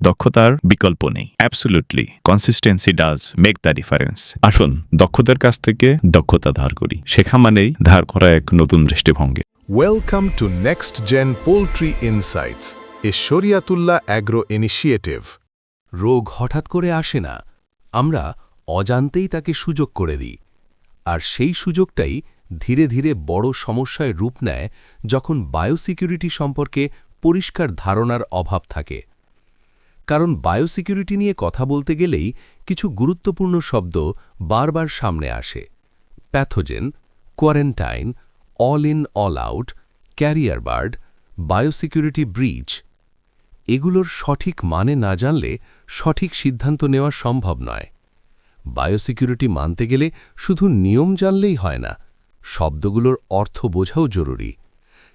দক্ষতার বিকল্প নেই। Absolutely consistency does make the difference. আসুন দক্ষতার কাছ থেকে দক্ষতা ধার করি, শেখা মানেই ধার করা এক নতুন দৃষ্টিভঙ্গি। Welcome to Next Gen Poultry Insights, a Shariatullah Agro Initiative. রোগ হঠাৎ করে আসে না, আমরা অজান্তেই তাকে সুযোগ করে দিই। আর সেই সুযোগটাই ধীরে ধীরে বড় সমস্যায় রূপ নেয় যখন বায়োসিকিউরিটি সম্পর্কে পরিষ্কার ধারণার অভাব থাকে। কারণ বায়োসিকিউরিটি নিয়ে কথা বলতে গেলেই কিছু গুরুত্বপূর্ণ শব্দ বারবার সামনে আসে: pathogen, quarantine, all in all out, carrier bird, biosecurity breach. এগুলোর সঠিক মানে না জানলে সঠিক সিদ্ধান্ত নেওয়া সম্ভব নয়। বায়োসিকিউরিটি মানতে গেলে শুধু নিয়ম জানলেই হয় না, শব্দগুলোর অর্থ বোঝাও জরুরি।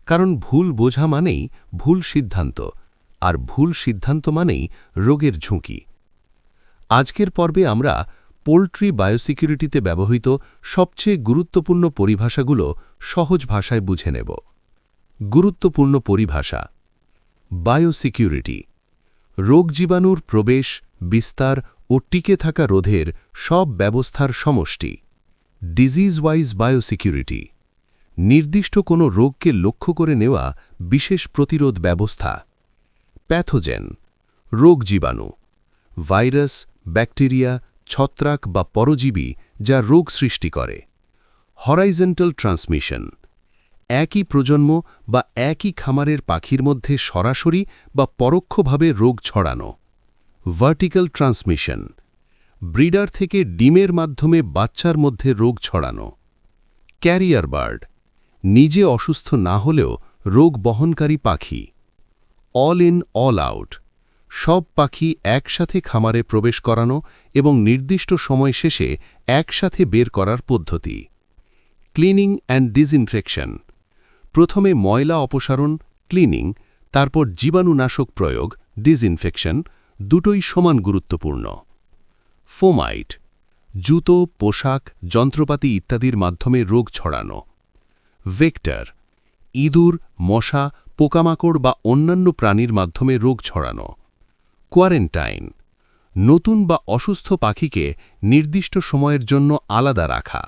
কারণ ভুল বোঝা মানেই ভুল সিদ্ধান্ত, আর ভুল সিদ্ধান্ত মানেই রোগের ঝুঁকি। আজকের পর্বে আমরা পোল্ট্রি বায়োসিকিউরিটিতে ব্যবহৃত সবচেয়ে গুরুত্বপূর্ণ পরিভাষাগুলো সহজ ভাষায় বুঝে নেব। গুরুত্বপূর্ণ পরিভাষা: বায়োসিকিউরিটি রোগ জীবাণুর প্রবেশ, বিস্তার ও টিকে থাকা রোধের সব ব্যবস্থার সমষ্টি। ডিজিজ ওয়াইজ বায়োসিকিউরিটি নির্দিষ্ট কোনো রোগকে লক্ষ্য করে নেওয়া বিশেষ প্রতিরোধ ব্যবস্থা। প্যাথোজেন রোগ জীবাণু, ভাইরাস, ব্যাকটেরিয়া, ছত্রাক বা পরজীবী যা রোগ সৃষ্টি করে। হরাইজন্টাল ট্রান্সমিশন একই প্রজন্ম বা একই খামারের পাখির মধ্যে সরাসরি বা পরোক্ষভাবে রোগ ছড়ানো। ভার্টিক্যাল ট্রান্সমিশন ব্রিডার থেকে ডিমের মাধ্যমে বাচ্চার মধ্যে রোগ ছড়ানো। ক্যারিয়ার বার্ড নিজে অসুস্থ না হলেও রোগ বহনকারী পাখি। অল ইন অল আউট সব পাখি একসাথে খামারে প্রবেশ করানো এবং নির্দিষ্ট সময় শেষে একসাথে বের করার পদ্ধতি। ক্লিনিং অ্যান্ড ডিসইনফেকশন প্রথমে ময়লা অপসারণ, ক্লিনিং, তারপর জীবাণুনাশক প্রয়োগ, ডিসইনফেকশন, দুটোই সমান গুরুত্বপূর্ণ। ফোমাইট জুতো, পোশাক, যন্ত্রপাতি ইত্যাদির মাধ্যমে রোগ ছড়ানো। ভেক্টর ইঁদুর, মশা, পোকামাকড় বা অন্যান্য প্রাণীর মাধ্যমে রোগ ছড়ানো। কোয়ারেন্টাইন নতুন বা অসুস্থ পাখিকে নির্দিষ্ট সময়ের জন্য আলাদা রাখা।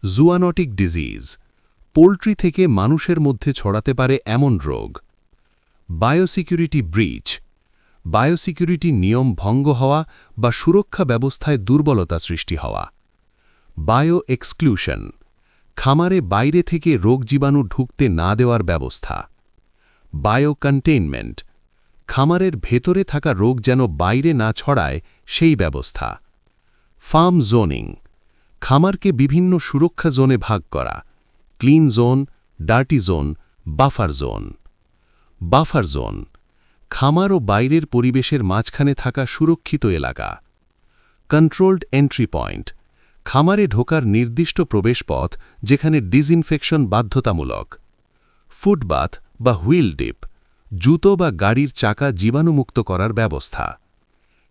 জুয়ানোটিক ডিজিজ পোল্ট্রি থেকে মানুষের মধ্যে ছড়াতে পারে এমন রোগ। বায়োসিকিউরিটি ব্রিচ বায়োসিকিউরিটি নিয়ম ভঙ্গ হওয়া বা সুরক্ষা ব্যবস্থায় দুর্বলতা সৃষ্টি হওয়া। বায়ো এক্সক্লুশন খামারে বাইরে থেকে রোগ জীবাণু ঢুকতে না দেওয়ার ব্যবস্থা। বায়ো কন্টেইনমেন্ট খামারের ভেতরে থাকা রোগ যেন বাইরে না ছড়ায় সেই ব্যবস্থা। ফার্ম জোনিং খামারকে বিভিন্ন সুরক্ষা জোনে ভাগ করা: clean zone, dirty zone, buffer zone. Buffer zone খামার ও বাইরের পরিবেশের মাঝখানে থাকা সুরক্ষিত এলাকা। কন্ট্রোলড এন্ট্রি পয়েন্ট খামারে ঢোকার নির্দিষ্ট প্রবেশপথ যেখানে ডিসইনফেকশন বাধ্যতামূলক। ফুটবাথ বা হুইল ডিপ জুতো বা গাড়ির চাকা জীবাণুমুক্ত করার ব্যবস্থা।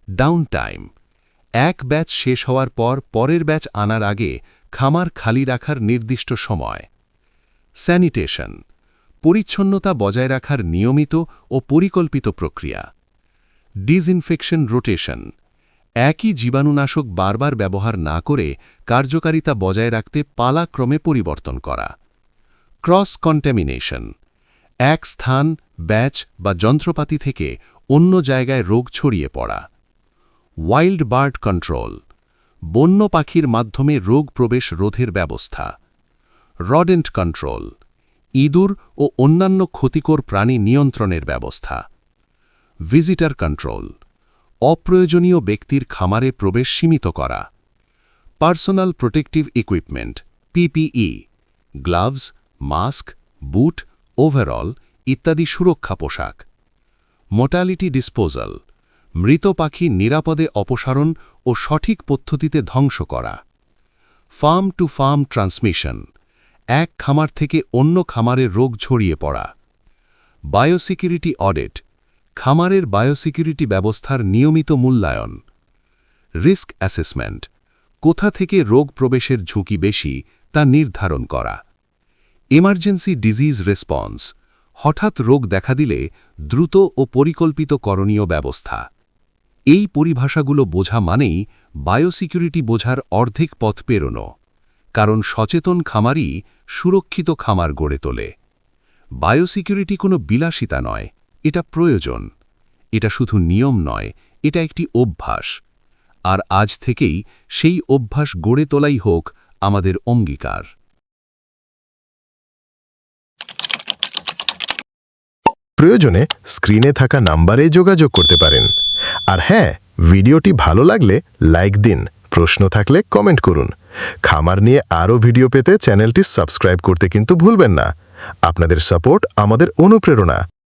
ডাউন টাইম এক ব্যাচ শেষ হওয়ার পর পরের ব্যাচ আনার আগে খামার খালি রাখার নির্দিষ্ট সময়। স্যানিটেশন পরিচ্ছন্নতা বজায় রাখার নিয়মিত ও পরিকল্পিত প্রক্রিয়া। ডিসইনফেকশন রোটেশন একই জীবাণুনাশক বারবার ব্যবহার না করে কার্যকারিতা বজায় রাখতে পালাক্রমে পরিবর্তন করা। ক্রস কন্টামিনেশন এক স্থান, ব্যাচ বা যন্ত্রপাতি থেকে অন্য জায়গায় রোগ ছড়িয়ে পড়া। ওয়াইল্ড বার্ড কন্ট্রোল বন্য পাখির মাধ্যমে রোগ প্রবেশ রোধের ব্যবস্থা। রডেন্ট কন্ট্রোল ইঁদুর ও অন্যান্য ক্ষতিকর প্রাণী নিয়ন্ত্রণের ব্যবস্থা। ভিজিটর কন্ট্রোল অপ্রয়োজনীয় ব্যক্তির খামারে প্রবেশ সীমিত করা। Personal protective equipment PPE gloves, mask, boot, overall ইত্যাদি সুরক্ষা পোশাক। মোর্টালিটি ডিসপোজাল মৃত পাখি নিরাপদে অপসারণ ও সঠিক পদ্ধতিতে ধ্বংস করা। ফার্ম টু ফার্ম ট্রান্সমিশন এক খামার থেকে অন্য খামারে রোগ ছড়িয়ে পড়া। বায়োসিকিউরিটি অডিট খামারের বায়োসিকিউরিটি ব্যবস্থার নিয়মিত মূল্যায়ন। রিস্ক অ্যাসেসমেন্ট কোথা থেকে রোগ প্রবেশের ঝুঁকি বেশি তা নির্ধারণ করা। এমার্জেন্সি ডিজিজ রেসপন্স হঠাৎ রোগ দেখা দিলে দ্রুত ও পরিকল্পিত করণীয় ব্যবস্থা। এই পরিভাষাগুলো বোঝা মানেই বায়োসিকিউরিটি বোঝার অর্ধেক পথ পেরোনো, কারণ সচেতন খামারই সুরক্ষিত খামার গড়ে তোলে। বায়োসিকিউরিটি কোনো বিলাসিতা নয়, এটা প্রয়োজন। এটা শুধু নিয়ম নয়, এটা একটি অভ্যাস। আর আজ থেকেই সেই অভ্যাস গড়ে তোলাই হোক আমাদের অঙ্গীকার। প্রয়োজনে স্ক্রিনে থাকা নাম্বারে যোগাযোগ করতে পারেন। আর হ্যাঁ, ভিডিওটি ভালো লাগলে লাইক দিন, প্রশ্ন থাকলে কমেন্ট করুন। খামার নিয়ে আরও ভিডিও পেতে চ্যানেলটি সাবস্ক্রাইব করতে কিন্তু ভুলবেন না। আপনাদের সাপোর্ট আমাদের অনুপ্রেরণা।